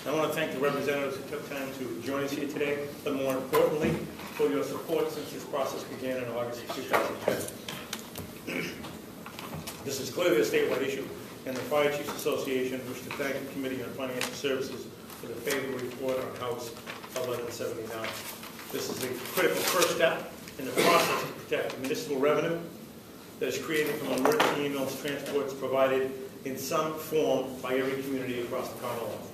I want to thank the representatives who took time to join us here today, but more importantly, for your support since this process began in August of 2010. This is clearly a statewide issue, and the Fire Chiefs Association wishes to thank the Committee on Financial Services for the favorable report on House 1179. This is a critical first step in the process to protect municipal revenue that is created from emergency ambulance transports provided in some form by every community across the Commonwealth.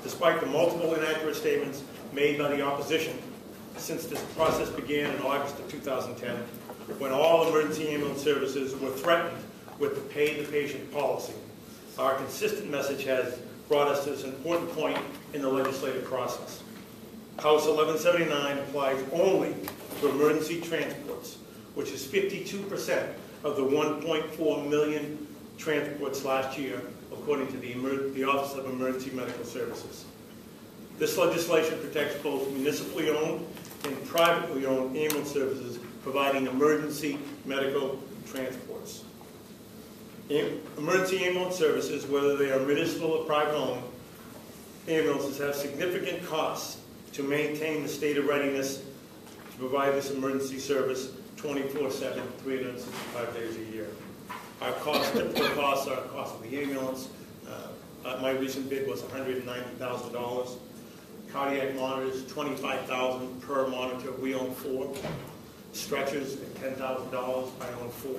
Despite the multiple inaccurate statements made by the opposition since this process began in August of 2010, when all emergency ambulance services were threatened with the pay-the-patient policy, our consistent message has brought us to this important point in the legislative process. House 1179 applies only to emergency transports, which is 52% of the 1.4 million transports last year, according to the Office of Emergency Medical Services. This legislation protects both municipally owned and privately owned ambulance services providing emergency medical transports. Emergency ambulance services, whether they are municipal or private owned, ambulances have significant costs to maintain the state of readiness to provide this emergency service 24/7, 365 days a year. Our typical costs are the cost of the ambulance. My recent bid was $190,000. Cardiac monitors, $25,000 per monitor. We own 4. Stretchers at $10,000. I own 4.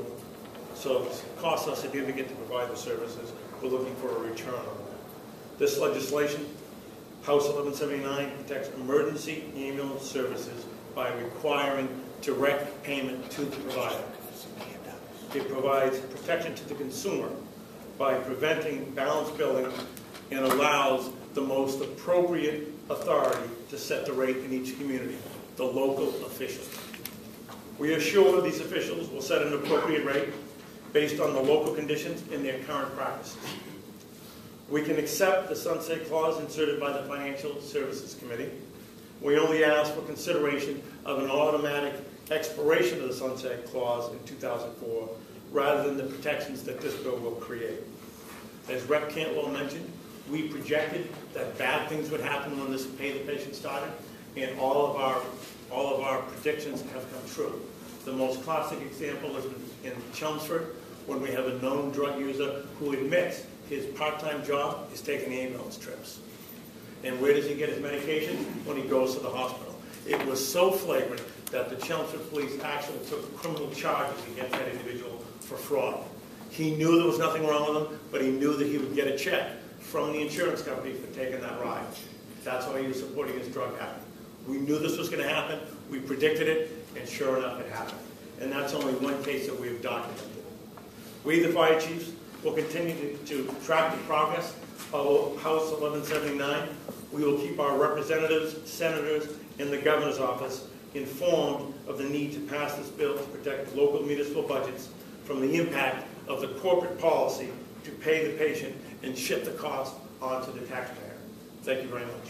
So it costs us significant to provide the services. We're looking for a return on that. This legislation, House 1179, protects emergency ambulance services by requiring direct payment to the provider. It provides protection to the consumer by preventing balance billing and allows the most appropriate authority to set the rate in each community, the local officials. We are sure these officials will set an appropriate rate based on the local conditions and their current practices. We can accept the sunset clause inserted by the Financial Services Committee. We only ask for consideration of an automatic expiration of the sunset clause in 2004 rather than the protections that this bill will create. As Rep. Cantwell mentioned, we projected that bad things would happen when this pay-the-patient started, and all of our predictions have come true. The most classic example is in Chelmsford, when we have a known drug user who admits his part-time job is taking ambulance trips. And where does he get his medication? When he goes to the hospital. It was so flagrant that the Chelmsford police actually took criminal charges against that individual for fraud. He knew there was nothing wrong with him, but he knew that he would get a check from the insurance company for taking that ride. That's why he was supporting his drug habit. We knew this was going to happen. We predicted it, and sure enough, it happened. And that's only one case that we have documented. We, the fire chiefs, will continue to track the progress of House 1179. We will keep our representatives, senators, and the governor's office informed of the need to pass this bill to protect local municipal budgets from the impact of the corporate policy to pay the patient and shift the cost onto the taxpayer. Thank you very much.